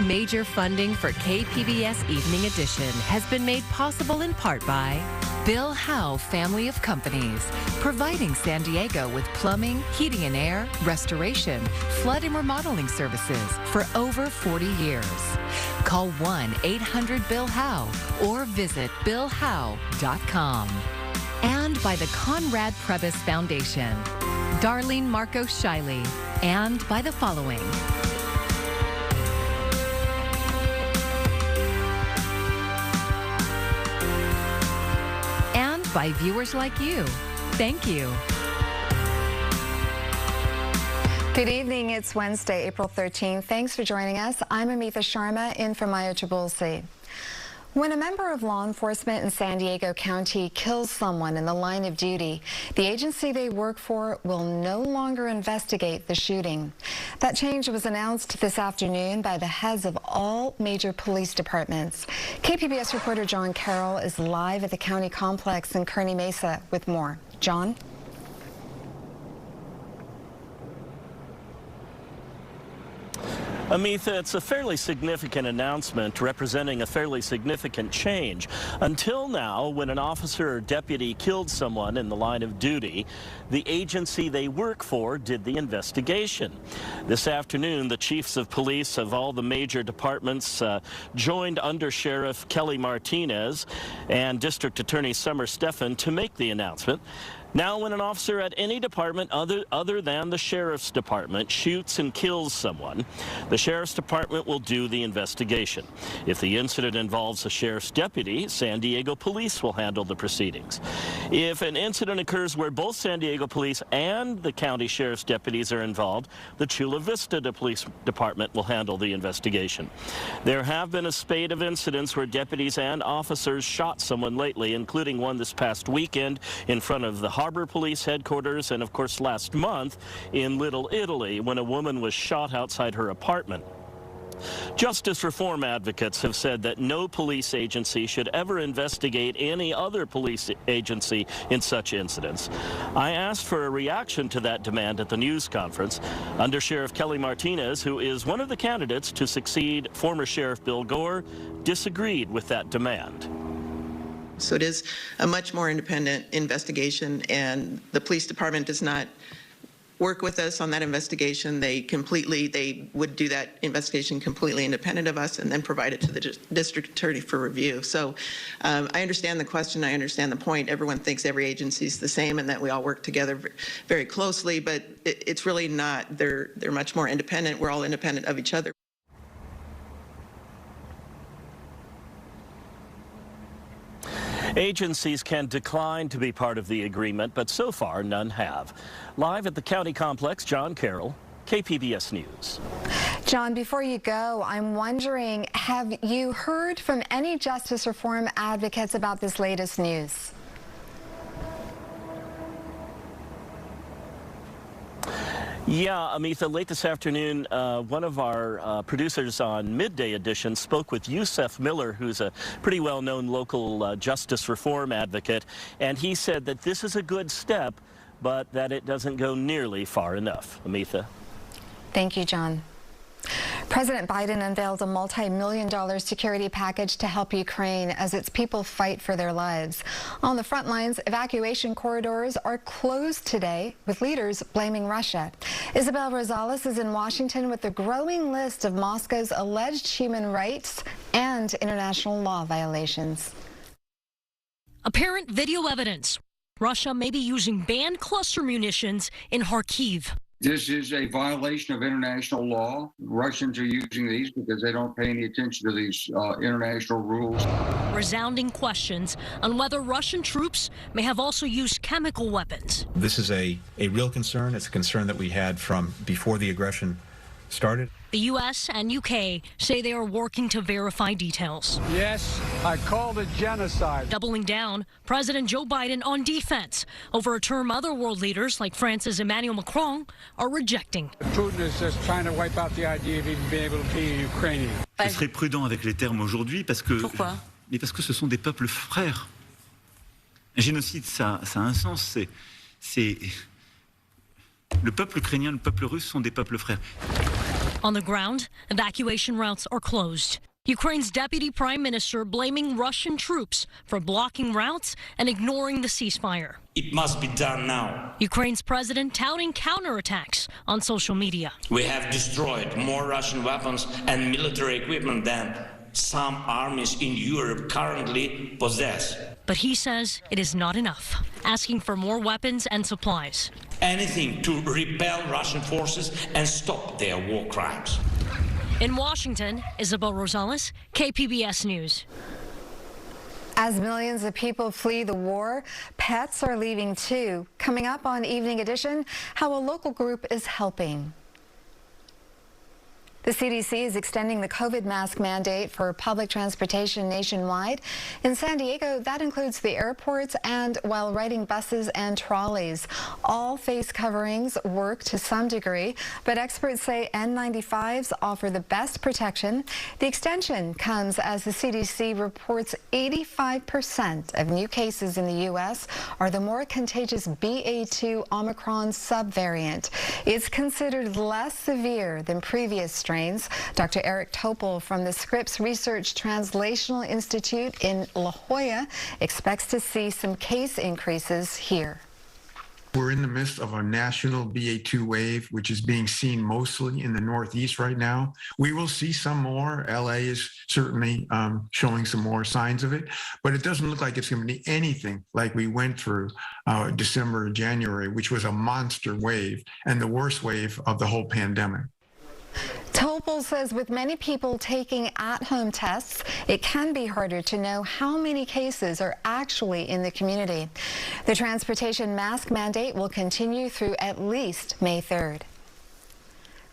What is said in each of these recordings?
Major funding for KPBS Evening Edition has been made possible in part by Bill Howe Family of Companies, providing San Diego with plumbing, heating and air, restoration, flood and remodeling services for over 40 years. Call 1-800-BILL-HOWE or visit billhowe.com. And by the Conrad Prebys Foundation, Darlene Marco Shiley, and by the following. And by viewers like you. Thank you. Good evening. It's Wednesday, April 13th. Thanks for joining us. I'm Amitha Sharma in for Maya Trabulsi. When a member of law enforcement in San Diego County kills someone in the line of duty, the agency they work for will no longer investigate the shooting. That change was announced this afternoon by the heads of all major police departments. KPBS reporter John Carroll is live at the county complex in Kearny Mesa with more. John? Amitha, it's a fairly significant announcement representing a fairly significant change. Until now, when an officer or deputy killed someone in the line of duty, the agency they work for did the investigation. This afternoon, the chiefs of police of all the major departments joined Under Sheriff Kelly Martinez and District Attorney Summer Stephan to make the announcement. Now, when an officer at any department other than the Sheriff's Department shoots and kills someone, the Sheriff's Department will do the investigation. If the incident involves a Sheriff's deputy, San Diego Police will handle the proceedings. If an incident occurs where both San Diego Police and the County Sheriff's deputies are involved, the Chula Vista Police Department will handle the investigation. There have been a spate of incidents where deputies and officers shot someone lately, including one this past weekend in front of the Harbor Police headquarters, and of course last month in Little Italy when a woman was shot outside her apartment. Justice reform advocates have said that no police agency should ever investigate any other police agency in such incidents. I asked for a reaction to that demand at the news conference. Under Sheriff Kelly Martinez, who is one of the candidates to succeed former Sheriff Bill Gore, disagreed with that demand. So it is a much more independent investigation, and the police department does not work with us on that investigation. They would do that investigation completely independent of us and then provide it to the district attorney for review. So I understand the question. I understand the point. Everyone thinks every agency is the same and that we all work together very closely, but it's really not. They're much more independent. We're all independent of each other. Agencies can decline to be part of the agreement, but so far none have. Live at the county complex, John Carroll, KPBS News. John, before you go, I'm wondering, have you heard from any justice reform advocates about this latest news? Yeah, Amitha, late this afternoon, one of our producers on Midday Edition spoke with Yusef Miller, who's a pretty well-known local justice reform advocate, and he said that this is a good step, but that it doesn't go nearly far enough. Amitha. Thank you, John. President Biden unveiled a multi-million-dollar security package to help Ukraine as its people fight for their lives. On the front lines, evacuation corridors are closed today, with leaders blaming Russia. Isabel Rosales is in Washington with a growing list of Moscow's alleged human rights and international law violations. Apparent video evidence. Russia may be using banned cluster munitions in Kharkiv. This is a violation of international law. Russians are using these because they don't pay any attention to these international rules. Resounding questions on whether Russian troops may have also used chemical weapons. This is a real concern. It's a concern that we had from before the aggression started. The U.S. and U.K. say they are working to verify details. Yes, I called it genocide. Doubling down, President Joe Biden on defense over a term other world leaders like France's Emmanuel Macron are rejecting. Putin is just trying to wipe out the idea of even being able to be Ukrainian. Je serais prudent avec les termes aujourd'hui parce que... Pourquoi? Mais parce que ce sont des peuples frères. Un génocide, ça a un sens. C'est... Le peuple ukrainien, le peuple russe sont des peuples frères. On the ground, evacuation routes are closed. Ukraine's deputy prime minister blaming Russian troops for blocking routes and ignoring the ceasefire. It must be done now. Ukraine's president touting counterattacks on social media. We have destroyed more Russian weapons and military equipment than some armies in Europe currently possess. But he says it is not enough, asking for more weapons and supplies. Anything to repel Russian forces and stop their war crimes. In Washington, Isabel Rosales, KPBS News. As millions of people flee the war, pets are leaving too. Coming up on Evening Edition, how a local group is helping. The CDC is extending the COVID mask mandate for public transportation nationwide. In San Diego, that includes the airports and while riding buses and trolleys. All face coverings work to some degree, but experts say N95s offer the best protection. The extension comes as the CDC reports 85% of new cases in the U.S. are the more contagious BA2 Omicron subvariant. It's considered less severe than previous strains. Dr. Eric Topol from the Scripps Research Translational Institute in La Jolla expects to see some case increases here. We're in the midst of a national BA2 wave, which is being seen mostly in the Northeast right now. We will see some more. LA is certainly showing some more signs of it, but it doesn't look like it's going to be anything like we went through December and January, which was a monster wave and the worst wave of the whole pandemic. Topol says with many people taking at-home tests, it can be harder to know how many cases are actually in the community. The transportation mask mandate will continue through at least May 3rd.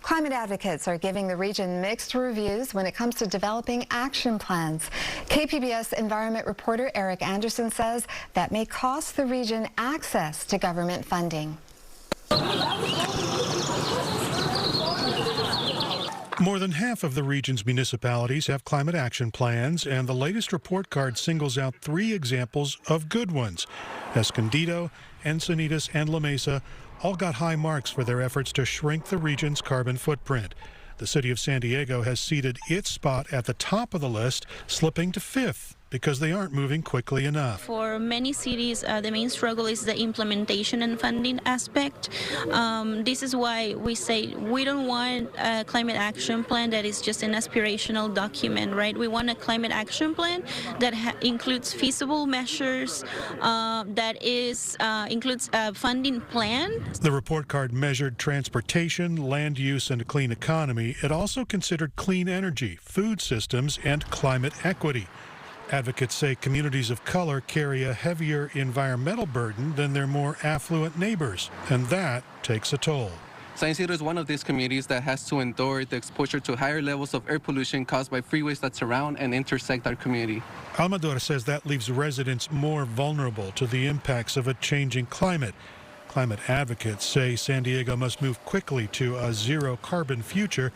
Climate advocates are giving the region mixed reviews when it comes to developing action plans. KPBS environment reporter Eric Anderson says that may cost the region access to government funding. More than half of the region's municipalities have climate action plans, and the latest report card singles out 3 examples of good ones. Escondido, Encinitas, and La Mesa all got high marks for their efforts to shrink the region's carbon footprint. The city of San Diego has ceded its spot at the top of the list, slipping to 5th. Because they aren't moving quickly enough. For many cities, the main struggle is the implementation and funding aspect. This is why we say we don't want a climate action plan that is just an aspirational document, right? We want a climate action plan that includes feasible measures, that includes a funding plan. The report card measured transportation, land use, and a clean economy. It also considered clean energy, food systems, and climate equity. Advocates say communities of color carry a heavier environmental burden than their more affluent neighbors, and that takes a toll. San Isidro is one of these communities that has to endure the exposure to higher levels of air pollution caused by freeways that surround and intersect our community. Almador says that leaves residents more vulnerable to the impacts of a changing climate. Climate advocates say San Diego must move quickly to a zero-carbon future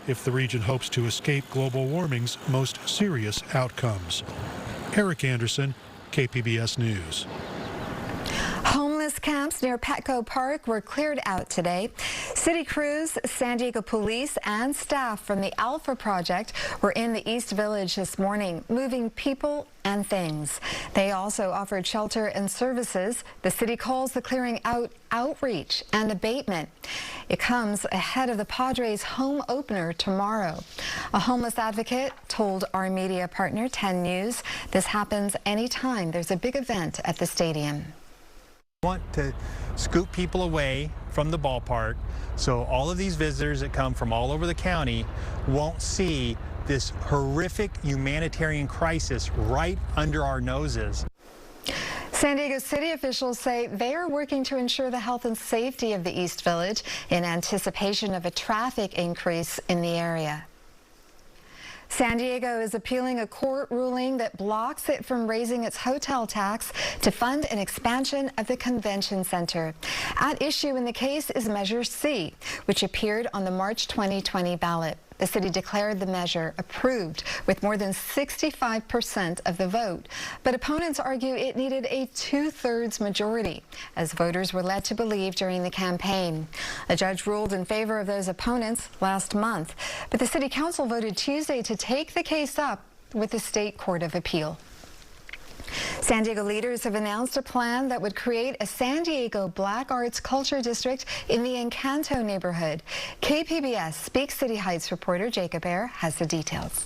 if the region hopes to escape global warming's most serious outcomes. Eric Anderson, KPBS News. Homeless camps near Petco Park were cleared out today. City crews, San Diego police, and staff from the Alpha Project were in the East Village this morning, moving people and things. They also offered shelter and services. The city calls the clearing out outreach and abatement. It comes ahead of the Padres' home opener tomorrow. A homeless advocate told our media partner 10 News this happens anytime there's a big event at the stadium. Want to scoop people away from the ballpark so all of these visitors that come from all over the county won't see this horrific humanitarian crisis right under our noses. San Diego city officials say they are working to ensure the health and safety of the East Village in anticipation of a traffic increase in the area. San Diego is appealing a court ruling that blocks it from raising its hotel tax to fund an expansion of the convention center. At issue in the case is Measure C, which appeared on the March 2020 ballot. The city declared the measure approved with more than 65% of the vote. But opponents argue it needed a 2/3 majority, as voters were led to believe during the campaign. A judge ruled in favor of those opponents last month, but the city council voted Tuesday to take the case up with the State Court of Appeal. San Diego leaders have announced a plan that would create a San Diego Black Arts Culture District in the Encanto neighborhood. KPBS Speak City Heights reporter Jacob Ayer has the details.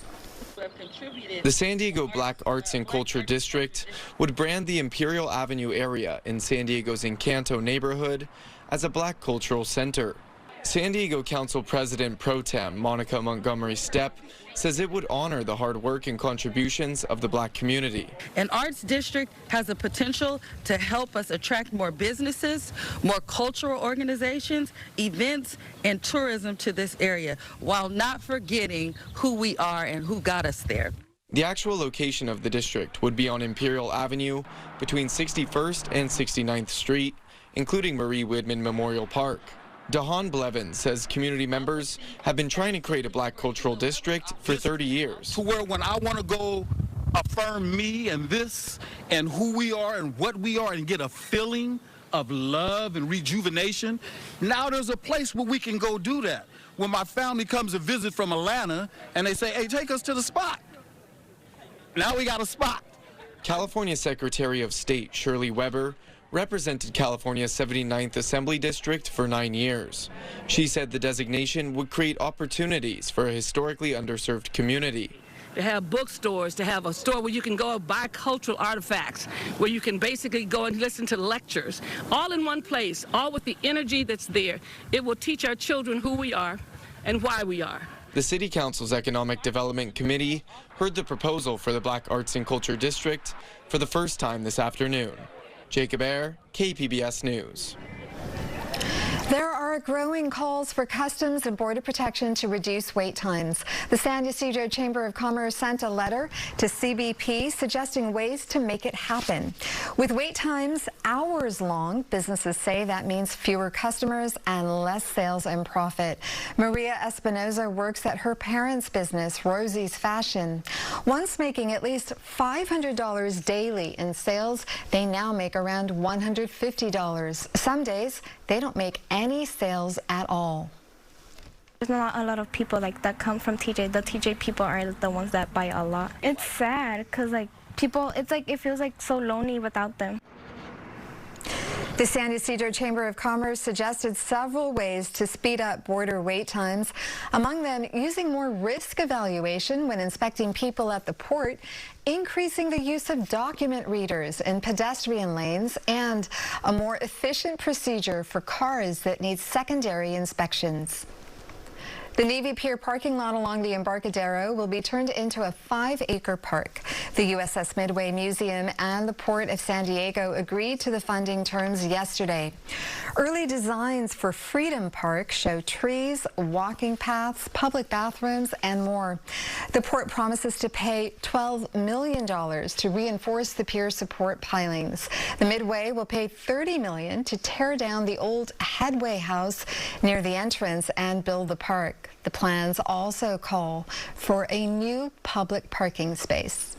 The San Diego Black Arts and Culture District would brand the Imperial Avenue area in San Diego's Encanto neighborhood as a Black cultural center. San Diego Council President Pro Tem Monica Montgomery Stepp says it would honor the hard work and contributions of the Black community. An arts district has the potential to help us attract more businesses, more cultural organizations, events, and tourism to this area, while not forgetting who we are and who got us there. The actual location of the district would be on Imperial Avenue between 61st and 69th Street, including Marie Widman Memorial Park. Dahan Blevins says community members have been trying to create a Black cultural district for 30 years. To where when I want to go affirm me and this and who we are and what we are and get a feeling of love and rejuvenation, now there's a place where we can go do that. When my family comes to visit from Atlanta and they say, hey, take us to the spot. Now we got a spot. California Secretary of State Shirley Weber represented California's 79th Assembly District for 9 years. She said the designation would create opportunities for a historically underserved community. To have bookstores, to have a store where you can go and buy cultural artifacts, where you can basically go and listen to lectures, all in one place, all with the energy that's there. It will teach our children who we are and why we are. The City Council's Economic Development Committee heard the proposal for the Black Arts and Culture District for the first time this afternoon. Jacob Ayer, KPBS News. There are growing calls for Customs and Border Protection to reduce wait times. The San Ysidro Chamber of Commerce sent a letter to CBP suggesting ways to make it happen. With wait times hours long, businesses say that means fewer customers and less sales and profit. Maria Espinoza works at her parents' business, Rosie's Fashion. Once making at least $500 daily in sales, they now make around $150. Some days, they don't make any sales at all. There's not a lot of people like that come from TJ. The TJ people are the ones that buy a lot. It's sad because like people, it feels like so lonely without them. The San Ysidro Chamber of Commerce suggested several ways to speed up border wait times, among them using more risk evaluation when inspecting people at the port, increasing the use of document readers in pedestrian lanes, and a more efficient procedure for cars that need secondary inspections. The Navy Pier parking lot along the Embarcadero will be turned into a 5-acre park. The USS Midway Museum and the Port of San Diego agreed to the funding terms yesterday. Early designs for Freedom Park show trees, walking paths, public bathrooms, and more. The port promises to pay $12 million to reinforce the pier support pilings. The Midway will pay $30 million to tear down the old headway house near the entrance and build the park. The plans also call for a new public parking space.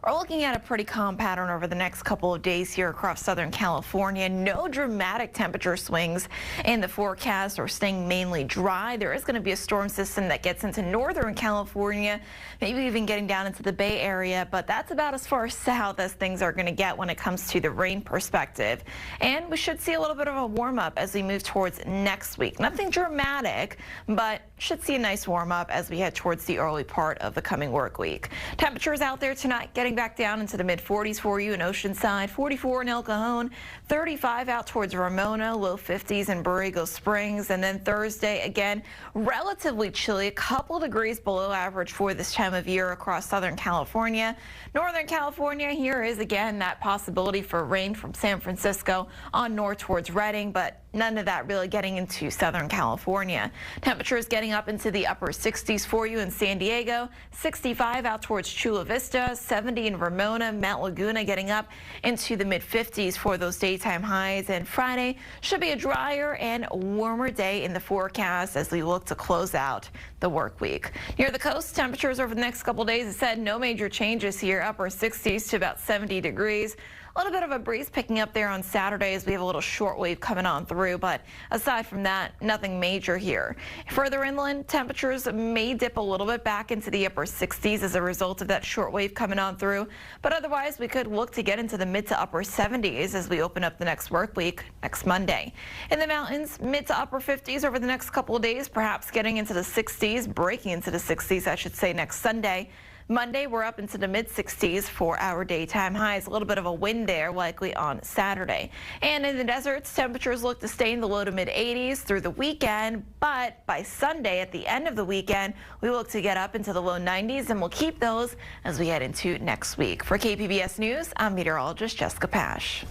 We're looking at a pretty calm pattern over the next couple of days here across Southern California. No dramatic temperature swings in the forecast. We're staying mainly dry. There is going to be a storm system that gets into Northern California, maybe even getting down into the Bay Area, but that's about as far south as things are going to get when it comes to the rain perspective. And we should see a little bit of a warm up as we move towards next week. Nothing dramatic, but should see a nice warm up as we head towards the early part of the coming work week. Temperatures out there tonight getting back down into the mid-40s for you in Oceanside, 44 in El Cajon, 35 out towards Ramona, low 50s in Borrego Springs, and then Thursday again relatively chilly, a couple degrees below average for this time of year across Southern California. Northern California, here is again that possibility for rain from San Francisco on north towards Redding, but none of that really getting into Southern California. Temperatures getting up into the upper 60s for you in San Diego, 65 out towards Chula Vista, 70 in Ramona, Mount Laguna getting up into the mid-50s for those daytime highs. And Friday should be a drier and warmer day in the forecast as we look to close out the work week. Near the coast, temperatures over the next couple days, it said no major changes here, upper 60s to about 70 degrees. A little bit of a breeze picking up there on Saturday as we have a little shortwave coming on through, but aside from that, nothing major here. Further inland, temperatures may dip a little bit back into the upper 60s as a result of that shortwave coming on through, but otherwise we could look to get into the mid to upper 70s as we open up the next work week next Monday. In the mountains, mid to upper 50s over the next couple of days, perhaps getting into the 60s, breaking into the 60s, I should say, next Sunday. Monday, we're up into the mid-60s for our daytime highs. A little bit of a wind there, likely on Saturday. And in the deserts, temperatures look to stay in the low to mid-80s through the weekend. But by Sunday, at the end of the weekend, we look to get up into the low 90s, and we'll keep those as we head into next week. For KPBS News, I'm meteorologist Jessica Pash.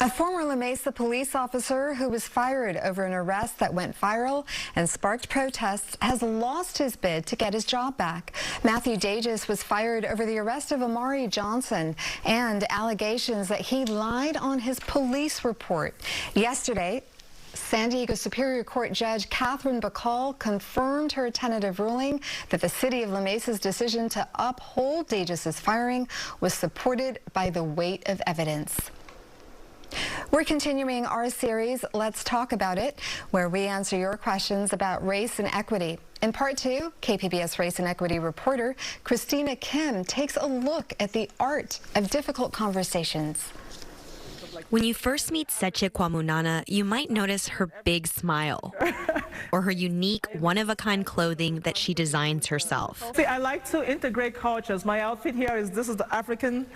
A former La Mesa police officer who was fired over an arrest that went viral and sparked protests has lost his bid to get his job back. Matthew Dages was fired over the arrest of Amari Johnson and allegations that he lied on his police report. Yesterday, San Diego Superior Court Judge Catherine Bacall confirmed her tentative ruling that the city of La Mesa's decision to uphold Dages' firing was supported by the weight of evidence. We're continuing our series, Let's Talk About It, where we answer your questions about race and equity. In part 2, KPBS race and equity reporter Christina Kim takes a look at the art of difficult conversations. When you first meet Seche Kwamunana, you might notice her big smile or her unique one-of-a-kind clothing that she designs herself. See, I like to integrate cultures. My outfit here this is the African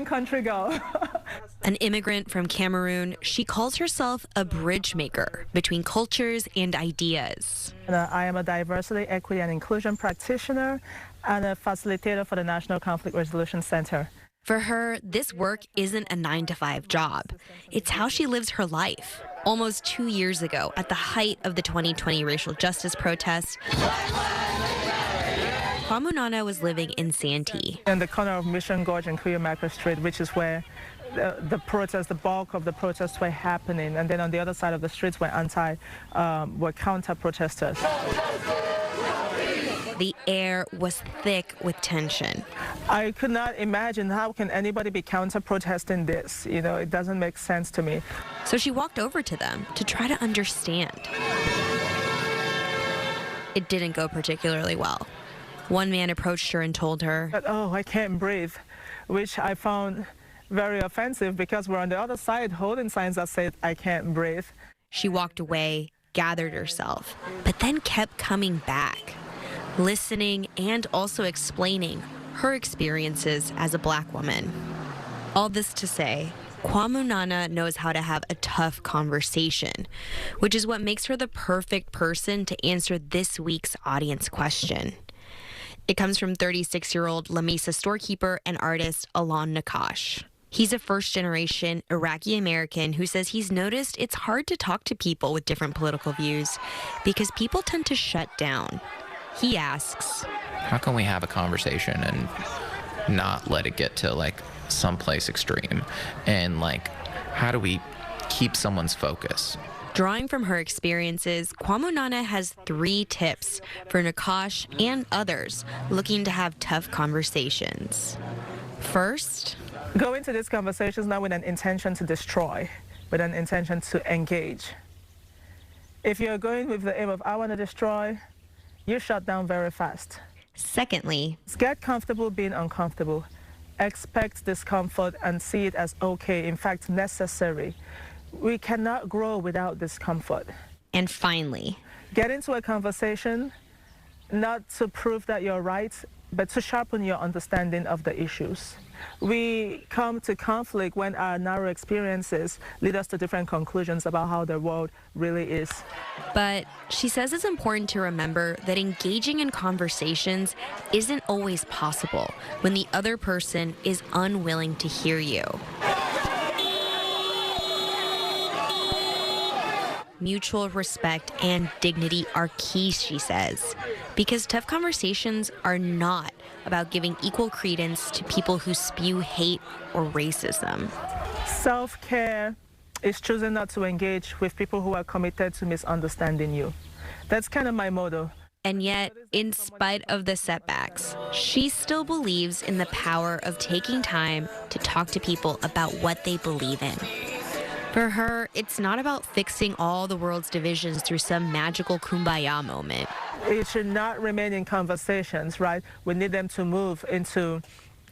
country girl. An immigrant from Cameroon, she calls herself a bridge maker between cultures and ideas. I am a diversity, equity, and inclusion practitioner and a facilitator for the National Conflict Resolution Center. For her, this work isn't a 9-to-5 job. It's how she lives her life. Almost 2 years ago, at the height of the 2020 racial justice protests, Kwamunana was living in Santee. In the corner of Mission Gorge and Cuyamaca Street, which is where the bulk of the protests were happening. And then on the other side of the streets were counter-protesters. The air was thick with tension. I could not imagine how can anybody be counter-protesting this. You know, it doesn't make sense to me. So she walked over to them to try to understand. It didn't go particularly well. One man approached her and told her, "Oh, I can't breathe," which I found very offensive because we're on the other side holding signs that said, "I can't breathe." She walked away, gathered herself, but then kept coming back, listening and also explaining her experiences as a Black woman. All this to say, Kwamunana knows how to have a tough conversation, which is what makes her the perfect person to answer this week's audience question. It comes from 36-year-old La Mesa storekeeper and artist Alon Nakash. He's a first-generation Iraqi-American who says he's noticed it's hard to talk to people with different political views because people tend to shut down. He asks, how can we have a conversation and not let it get to someplace extreme? And how do we keep someone's focus? Drawing from her experiences, Kwamunana has 3 tips for Nakash and others looking to have tough conversations. First, go into these conversations not with an intention to destroy, but an intention to engage. If you're going with the aim of, I want to destroy, you shut down very fast. Secondly, get comfortable being uncomfortable. Expect discomfort and see it as okay, in fact, necessary. We cannot grow without discomfort. And finally, get into a conversation not to prove that you're right, but to sharpen your understanding of the issues. We come to conflict when our narrow experiences lead us to different conclusions about how the world really is. But she says it's important to remember that engaging in conversations isn't always possible when the other person is unwilling to hear you. mutual respect and dignity are key, she says, because tough conversations are not about giving equal credence to people who spew hate or racism. Self-care is choosing not to engage with people who are committed to misunderstanding you. That's kind of my motto. And yet, in spite of the setbacks, she still believes in the power of taking time to talk to people about what they believe in. For her, it's not about fixing all the world's divisions through some magical kumbaya moment. It should not remain in conversations, right? We need them to move into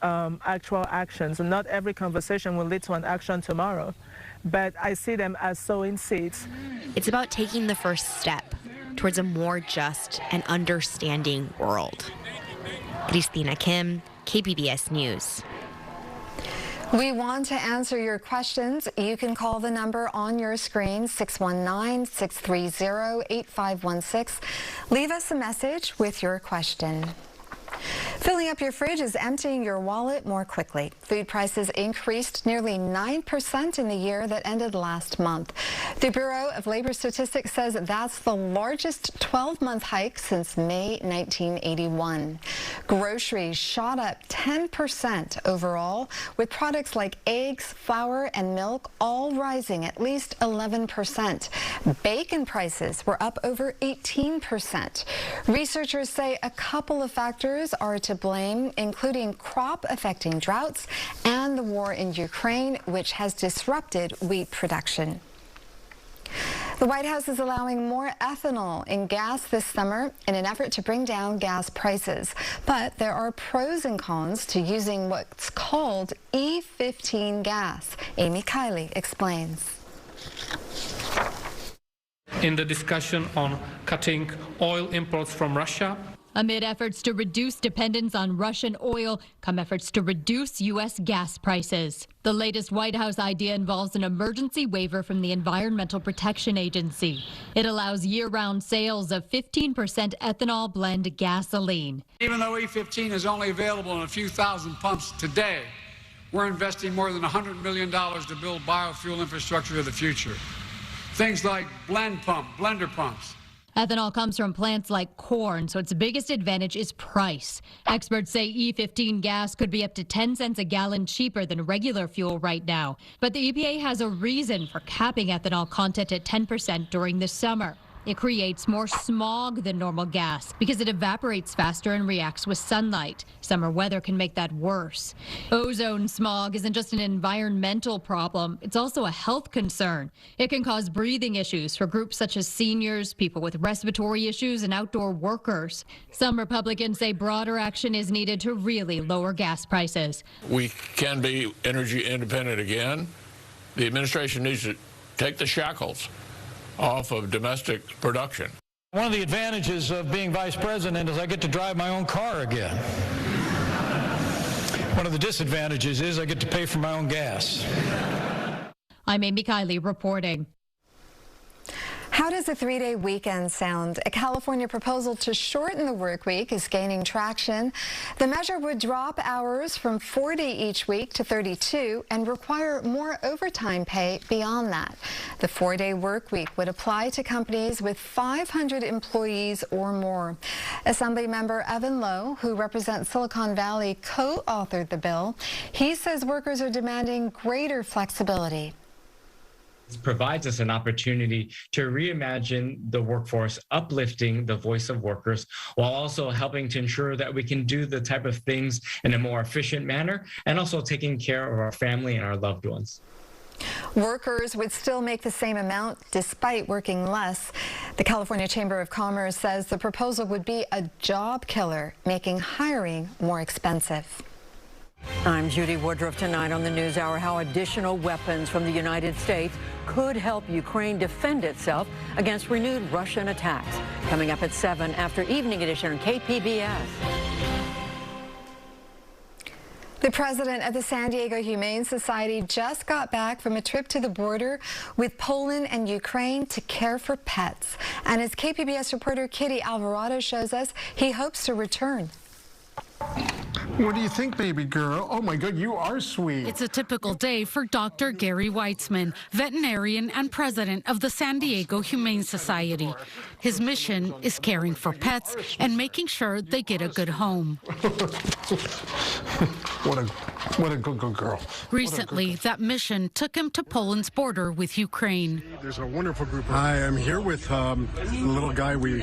actual actions. And not every conversation will lead to an action tomorrow, but I see them as sowing seeds. It's about taking the first step towards a more just and understanding world. Cristina Kim, KPBS News. We want to answer your questions. You can call the number on your screen, 619-630-8516. Leave us a message with your question. Filling up your fridge is emptying your wallet more quickly. Food prices increased nearly 9% in the year that ended last month. The Bureau of Labor Statistics says that's the largest 12-month hike since May 1981. Groceries shot up 10% overall, with products like eggs, flour, and milk all rising at least 11%. Bacon prices were up over 18%. Researchers say a couple of factors are to blame, including crop-affecting droughts and the war in Ukraine, which has disrupted wheat production. The White House is allowing more ethanol in gas this summer in an effort to bring down gas prices. But there are pros and cons to using what's called E15 gas. Amy Kiley explains. In the discussion on cutting oil imports from Russia, amid efforts to reduce dependence on Russian oil, come efforts to reduce U.S. gas prices. The latest White House idea involves an emergency waiver from the Environmental Protection Agency. It allows year-round sales of 15% ethanol blend gasoline. Even though E15 is only available in a few thousand pumps today, we're investing more than $100 million to build biofuel infrastructure of the future. Things like blender pumps. Ethanol comes from plants like corn, so its biggest advantage is price. Experts say E15 gas could be up to 10 cents a gallon cheaper than regular fuel right now. But the EPA has a reason for capping ethanol content at 10% during the summer. It creates more smog than normal gas because it evaporates faster and reacts with sunlight. Summer weather can make that worse. Ozone smog isn't just an environmental problem, it's also a health concern. It can cause breathing issues for groups such as seniors, people with respiratory issues, and outdoor workers. Some Republicans say broader action is needed to really lower gas prices. We can be energy independent again. The administration needs to take the shackles off of domestic production. One of the advantages of being vice president is I get to drive my own car again. One of the disadvantages is I get to pay for my own gas. I'm Amy Kiley reporting. How does a three-day weekend sound? A California proposal to shorten the work week is gaining traction. The measure would drop hours from 40 each week to 32 and require more overtime pay beyond that. The 4-day work week would apply to companies with 500 employees or more. Assemblymember Evan Lowe, who represents Silicon Valley, co-authored the bill. He says workers are demanding greater flexibility. Provides us an opportunity to reimagine the workforce, uplifting the voice of workers, while also helping to ensure that we can do the type of things in a more efficient manner, and also taking care of our family and our loved ones. Workers would still make the same amount despite working less. The California Chamber of Commerce says the proposal would be a job killer, making hiring more expensive. I'm Judy Woodruff. Tonight on the NewsHour, how additional weapons from the United States could help Ukraine defend itself against renewed Russian attacks. Coming up at 7 after Evening Edition on KPBS. The president of the San Diego Humane Society just got back from a trip to the border with Poland and Ukraine to care for pets. And as KPBS reporter Kitty Alvarado shows us, he hopes to return. What do you think, baby girl? Oh my God, you are sweet. It's a typical day for Dr. Gary Weitzman, veterinarian and president of the San Diego Humane Society. His mission is caring for pets and making sure they get a good home. What a good girl. Recently, that mission took him to Poland's border with Ukraine. There's a wonderful group. I am here with the little guy we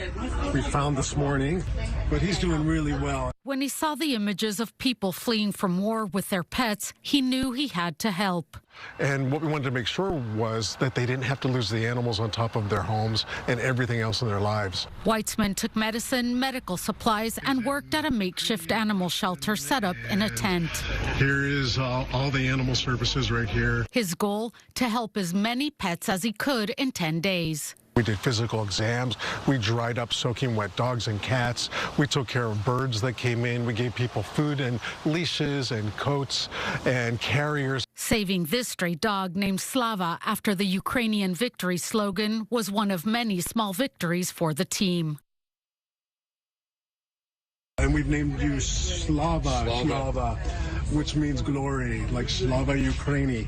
found this morning, but he's doing really well. When he saw the images of people fleeing from war with their pets, he knew he had to help. And what we wanted to make sure was that they didn't have to lose the animals on top of their homes and everything else in their lives. Weitzman took medicine, medical supplies, and worked at a makeshift animal shelter set up in a tent. Here is all the animal services right here. His goal, to help as many pets as he could in 10 days. We did physical exams. We dried up soaking wet dogs and cats. We took care of birds that came in. We gave people food and leashes and coats and carriers. Saving this stray dog named Slava after the Ukrainian victory slogan was one of many small victories for the team. And we've named you Slava, which means glory, like Slava Ukraini.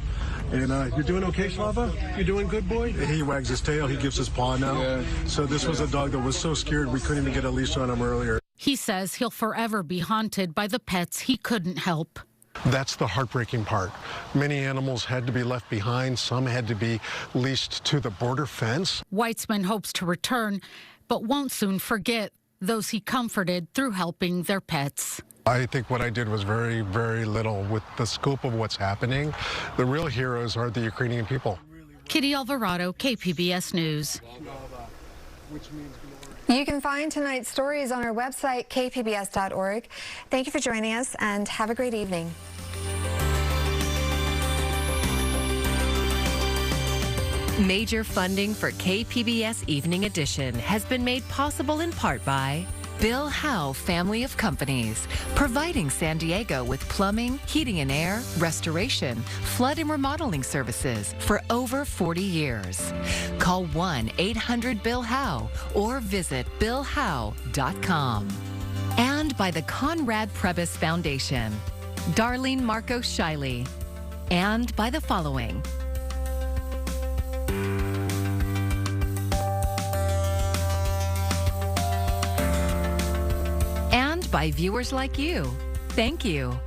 And you're doing okay, Slava? You doing good, boy? He wags his tail. He gives his paw now. Yeah. So this was a dog that was so scared we couldn't even get a leash on him earlier. He says he'll forever be haunted by the pets he couldn't help. That's the heartbreaking part. Many animals had to be left behind. Some had to be leashed to the border fence. Weitzman hopes to return, but won't soon forget those he comforted through helping their pets. I think what I did was very, very little with the scope of what's happening. The real heroes are the Ukrainian people. Kitty Alvarado, KPBS News. You can find tonight's stories on our website, kpbs.org. Thank you for joining us and have a great evening. Major funding for KPBS Evening Edition has been made possible in part by Bill Howe Family of Companies, providing San Diego with plumbing, heating and air, restoration, flood and remodeling services for over 40 years. Call 1-800-BILL-HOWE or visit billhowe.com. And by the Conrad Prebys Foundation, Darlene Marcos Shiley. And by the following. And by viewers like you. Thank you.